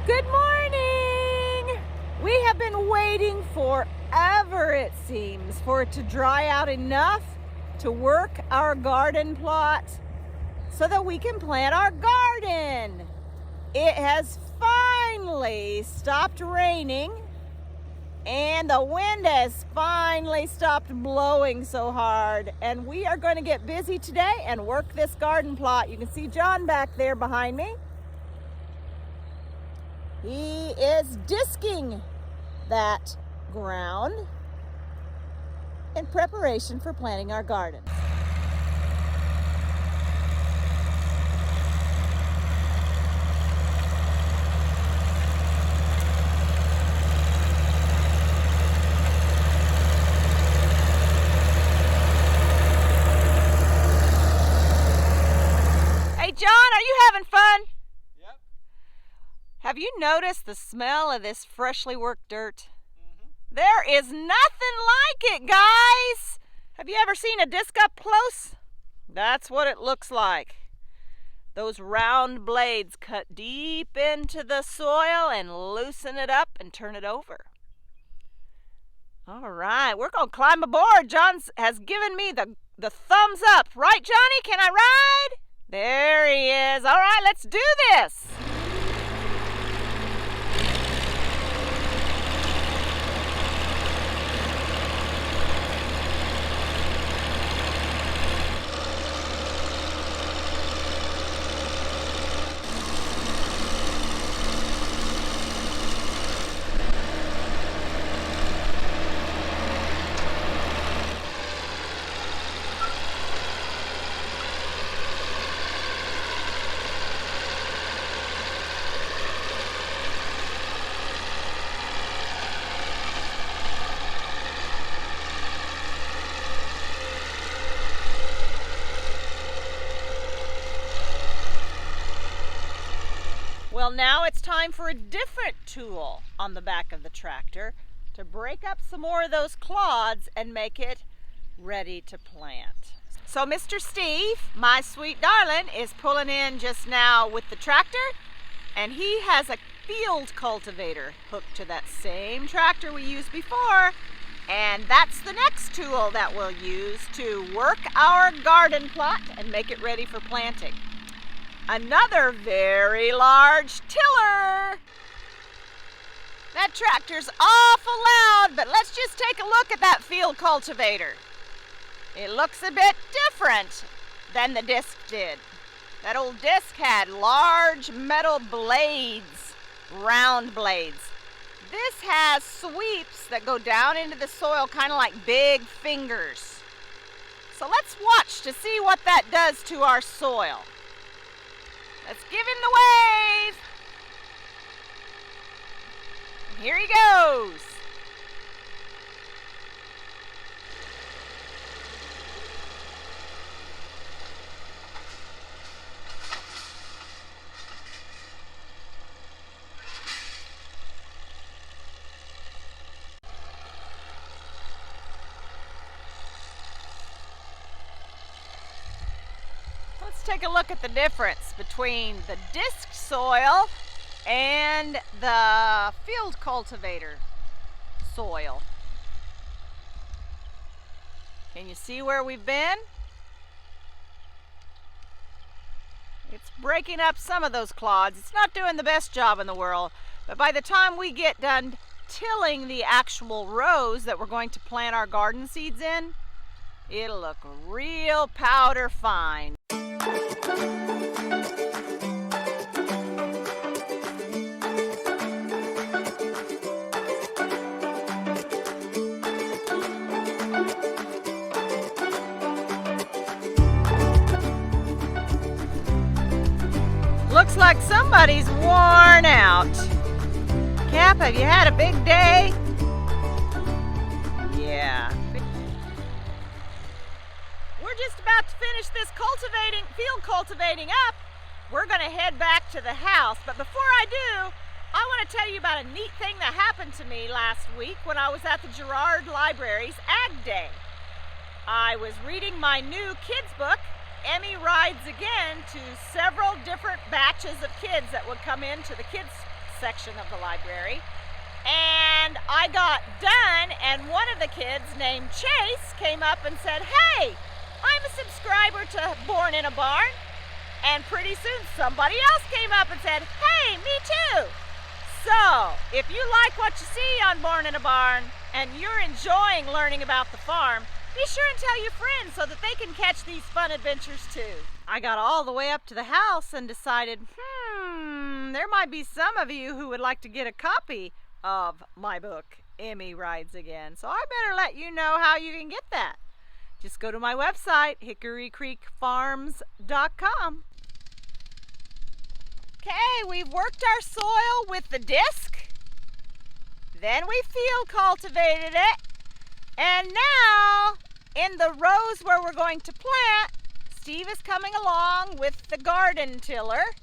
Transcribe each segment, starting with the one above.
Good morning! We have been waiting forever, it seems, for it to dry out enough to work our garden plot so that we can plant our garden. It has finally stopped raining and the wind has finally stopped blowing so hard, and we are going to get busy today and work this garden plot. You can see John back there behind me. He is disking that ground in preparation for planting our garden. Hey John, are you having fun? Have you noticed the smell of this freshly worked dirt? There is nothing like it, guys! Have you ever seen a disc up close? That's what it looks like. Those round blades cut deep into the soil and loosen it up and turn it over. All right, we're going to climb aboard. John has given me the thumbs up. Right, Johnny? Can I ride? There he is. All right, let's do this. Well, now it's time for a different tool on the back of the tractor to break up some more of those clods and make it ready to plant. So Mr. Steve, my sweet darling, is pulling in just now with the tractor, and he has a field cultivator hooked to that same tractor we used before, and that's the next tool that we'll use to work our garden plot and make it ready for planting. Another very large tiller. That tractor's awful loud, but let's just take a look at that field cultivator. It looks a bit different than the disc did. That old disc had large metal blades, round blades. This has sweeps that go down into the soil, kind of like big fingers. So let's watch to see what that does to our soil. Let's give him the wave. And here he goes. Let's take a look at the difference between the disc soil and the field cultivator soil. Can you see where we've been? It's breaking up some of those clods. It's not doing the best job in the world, but by the time we get done tilling the actual rows that we're going to plant our garden seeds in, it'll look real powder fine. Looks like somebody's worn out. Cap, have you had a big day? Yeah. We're just about to finish this field cultivating up. We're going to head back to the house, but before I do, I want to tell you about a neat thing that happened to me last week when I was at the Girard Library's Ag Day. I was reading my new kids book, Emmy Rides Again, to several different batches of kids that would come into the kids section of the library. And I got done, and one of the kids named Chase came up and said, "Hey, I'm a subscriber to Born in a Barn." And pretty soon somebody else came up and said, "Hey, me too." So, if you like what you see on Born in a Barn and you're enjoying learning about the farm, be sure and tell your friends so that they can catch these fun adventures too. I got all the way up to the house and decided, there might be some of you who would like to get a copy of my book, Emmy Rides Again. So I better let you know how you can get that. Just go to my website, hickorycreekfarms.com. Okay, we've worked our soil with the disc. Then we field cultivated it. And now, in the rows where we're going to plant, Steve is coming along with the garden tiller.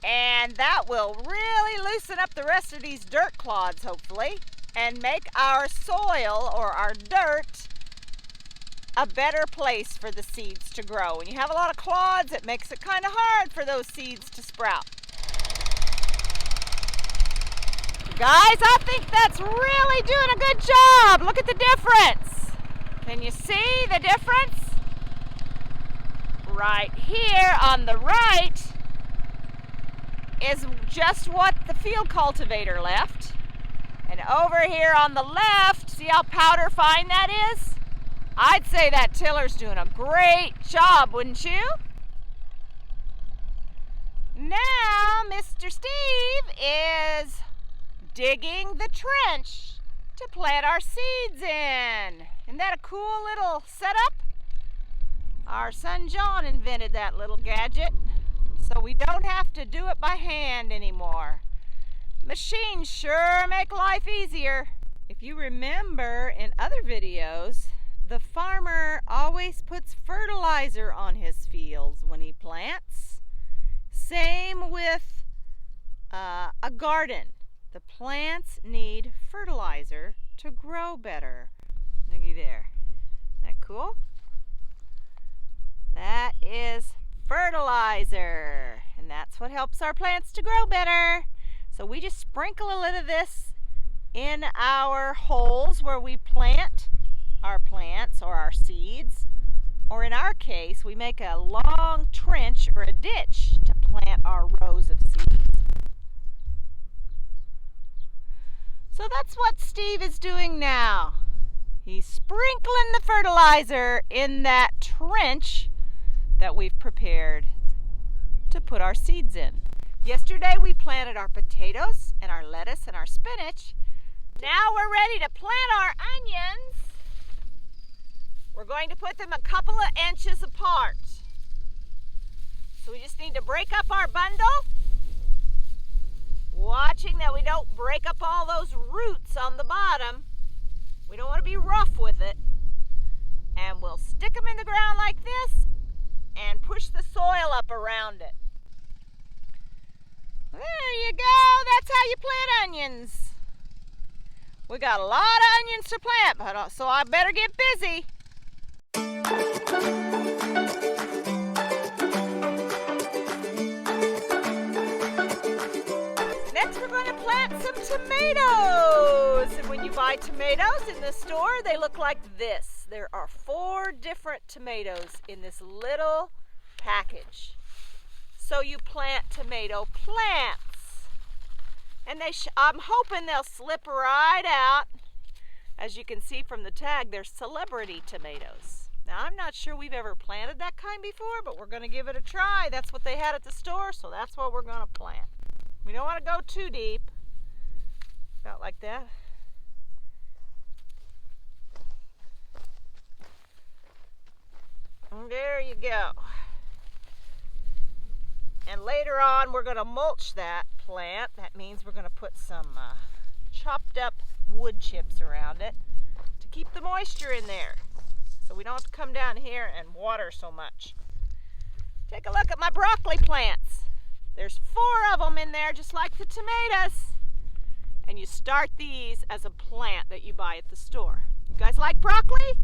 And that will really loosen up the rest of these dirt clods, hopefully, and make our soil, or our dirt, a better place for the seeds to grow. When you have a lot of clods, it makes it kind of hard for those seeds to sprout. Guys, I think that's really doing a good job. Look at the difference. Can you see the difference? Right here on the right is just what the field cultivator left. And over here on the left, see how powder fine that is? I'd say that tiller's doing a great job, wouldn't you? Now, Mr. Steve is digging the trench to plant our seeds in. Isn't that a cool little setup? Our son John invented that little gadget, so we don't have to do it by hand anymore. Machines sure make life easier. If you remember in other videos, the farmer always puts fertilizer on his fields when he plants. Same with a garden. The plants need fertilizer to grow better. Looky there. Isn't that cool? That is fertilizer, and that's what helps our plants to grow better. So we just sprinkle a little of this in our holes where we plant our plants or our seeds, or in our case, we make a long trench or a ditch to plant our rows of seeds. So that's what Steve is doing now. He's sprinkling the fertilizer in that trench that we've prepared to put our seeds in. Yesterday we planted our potatoes and our lettuce and our spinach. Now we're ready to plant our onions. We're going to put them a couple of inches apart. So we just need to break up our bundle, watching that we don't break up all those roots on the bottom. We don't want to be rough with it. And we'll stick them in the ground like this and push the soil up around it. There you go. That's how you plant onions. We got a lot of onions to plant, so I better get busy. Next we're going to plant some tomatoes. And when you buy tomatoes in the store, they look like this. There are 4 different tomatoes in this little package. So you plant tomato plants. And I'm hoping they'll slip right out. As you can see from the tag, they're celebrity tomatoes. Now, I'm not sure we've ever planted that kind before, but we're going to give it a try. That's what they had at the store, so that's what we're going to plant. We don't want to go too deep. About like that. And there you go. And later on, we're going to mulch that plant. That means we're going to put some chopped up wood chips around it to keep the moisture in there, so we don't have to come down here and water so much. Take a look at my broccoli plants. There's 4 of them in there, just like the tomatoes. And you start these as a plant that you buy at the store. You guys like broccoli?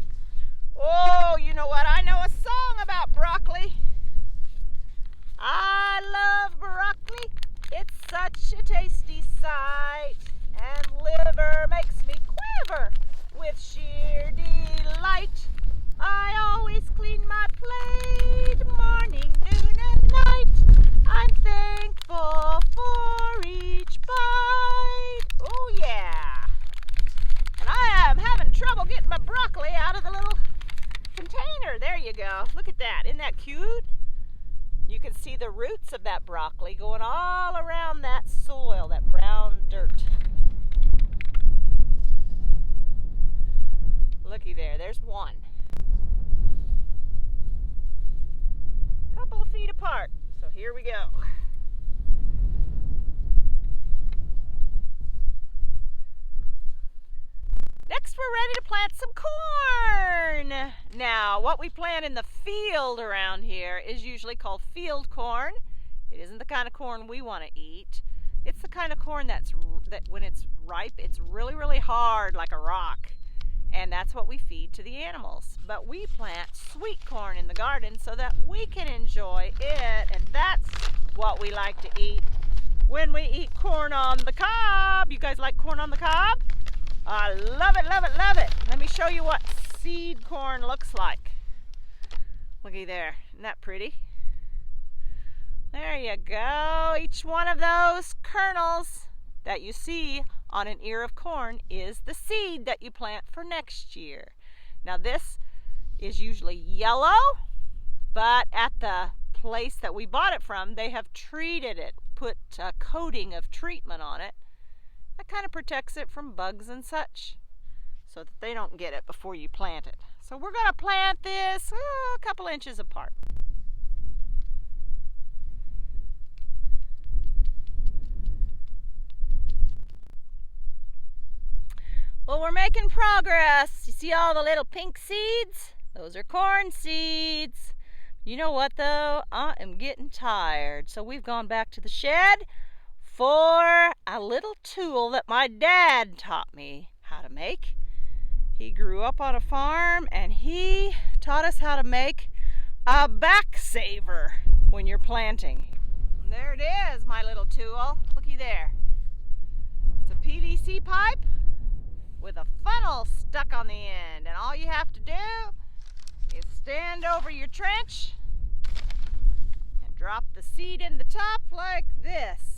Oh, you know what? I know a song about broccoli. I love broccoli. It's such such a tasty sight, and liver makes me quiver with sheer delight. I always clean my plate, morning, noon, and night. I'm thankful for each bite. Oh yeah! And I am having trouble getting my broccoli out of the little container. There you go. Look at that. Isn't that cute? You can see the roots of that broccoli going all around that soil, that brown dirt. Looky there. There's one. A couple of feet apart. So here we go. Next, we're ready to plant some corn. Now, what we plant in the field around here is usually called field corn. It isn't the kind of corn we want to eat. It's the kind of corn that when it's ripe, it's really, really hard like a rock. And that's what we feed to the animals. But we plant sweet corn in the garden so that we can enjoy it. And that's what we like to eat when we eat corn on the cob. You guys like corn on the cob? I love it, love it, love it. Let me show you what seed corn looks like. Looky there. Isn't that pretty? There you go. Each one of those kernels that you see on an ear of corn is the seed that you plant for next year. Now this is usually yellow, but at the place that we bought it from, they have treated it, put a coating of treatment on it. That kind of protects it from bugs and such so that they don't get it before you plant it. So we're going to plant this a couple inches apart. Well, we're making progress. You see all the little pink seeds? Those are corn seeds. You know what though? I am getting tired. So we've gone back to the shed for a little tool that my dad taught me how to make. He grew up on a farm and he taught us how to make a back saver when you're planting. And there it is, my little tool. Looky there. It's a PVC pipe with a funnel stuck on the end. And all you have to do is stand over your trench and drop the seed in the top like this.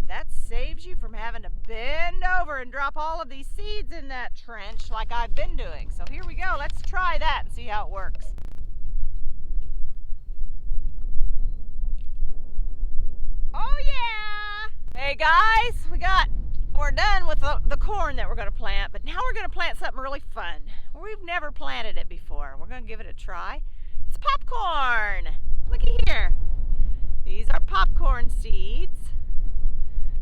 That saves you from having to bend over and drop all of these seeds in that trench like I've been doing. So here we go. Let's try that and see how it works. Oh yeah! Hey guys, we're done with the corn that we're going to plant, but now we're going to plant something really fun. We've never planted it before. We're going to give it a try. It's popcorn. Looky here. These are popcorn seeds.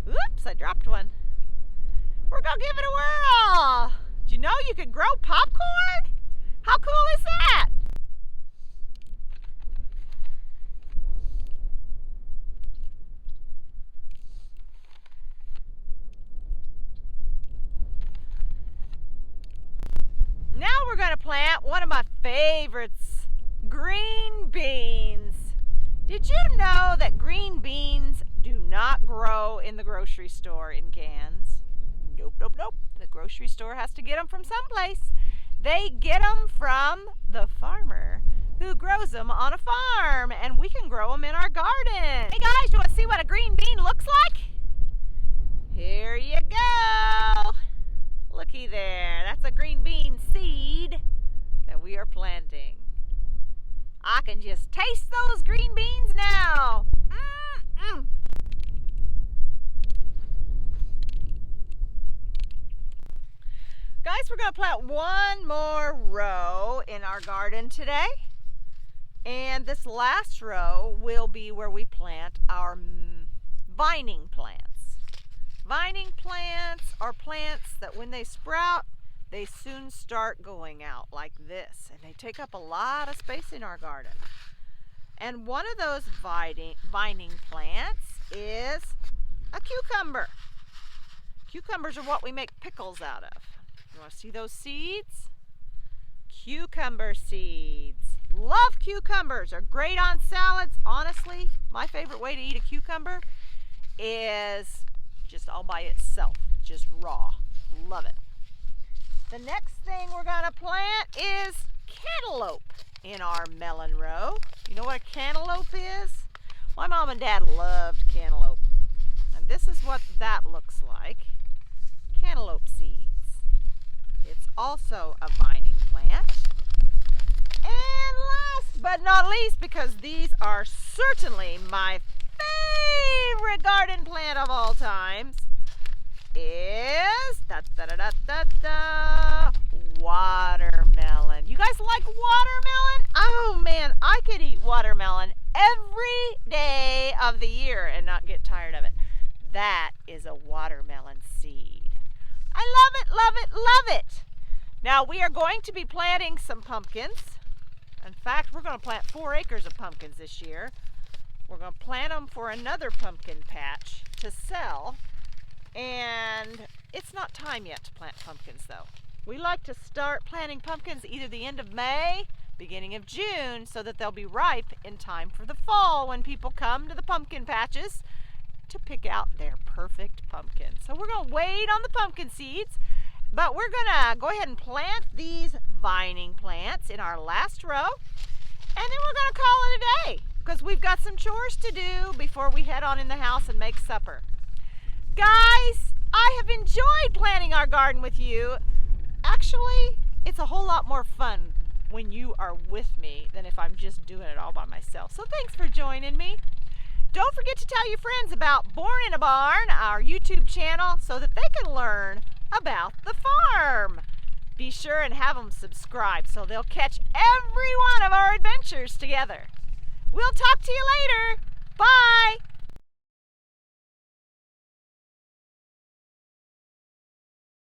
Oops, I dropped one. We're gonna give it a whirl. Did you know you could grow popcorn? How cool is that? Now we're gonna plant one of my favorites, green beans. Did you know that green beans do not grow in the grocery store in cans? Nope, nope, nope. The grocery store has to get them from someplace. They get them from the farmer who grows them on a farm, and we can grow them in our garden. Hey guys, you want to see what a green bean looks like? Here you go. Looky there. That's a green bean seed that we are planting. I can just taste those green beans now. Guys, we're going to plant one more row in our garden today. And this last row will be where we plant our vining plants. Vining plants are plants that when they sprout, they soon start going out like this. And they take up a lot of space in our garden. And one of those vining plants is a cucumber. Cucumbers are what we make pickles out of. You want to see those seeds? Cucumber seeds. Love cucumbers. Are great on salads. Honestly, my favorite way to eat a cucumber is just all by itself, just raw. Love it. The next thing we're going to plant is cantaloupe in our melon row. You know what a cantaloupe is? My mom and dad loved cantaloupe. And this is what that looks like. Cantaloupe seeds. It's also a vining plant. And last but not least, because these are certainly my favorite garden plant of all times, is watermelon. You guys like watermelon? Oh man, I could eat watermelon every day of the year and not get tired of it. That is a watermelon seed. I love it, love it, love it. Now we are going to be planting some pumpkins. In fact, we're going to plant 4 acres of pumpkins this year. We're going to plant them for another pumpkin patch to sell. And it's not time yet to plant pumpkins though. We like to start planting pumpkins either the end of May, beginning of June, so that they'll be ripe in time for the fall when people come to the pumpkin patches to pick out their perfect pumpkin. So we're going to wait on the pumpkin seeds, but we're going to go ahead and plant these vining plants in our last row, and then we're going to call it a day because we've got some chores to do before we head on in the house and make supper. Guys, I have enjoyed planting our garden with you. Actually, it's a whole lot more fun when you are with me than if I'm just doing it all by myself. So thanks for joining me. Don't forget to tell your friends about Born in a Barn, our YouTube channel, so that they can learn about the farm. Be sure and have them subscribe so they'll catch every one of our adventures together. We'll talk to you later. Bye.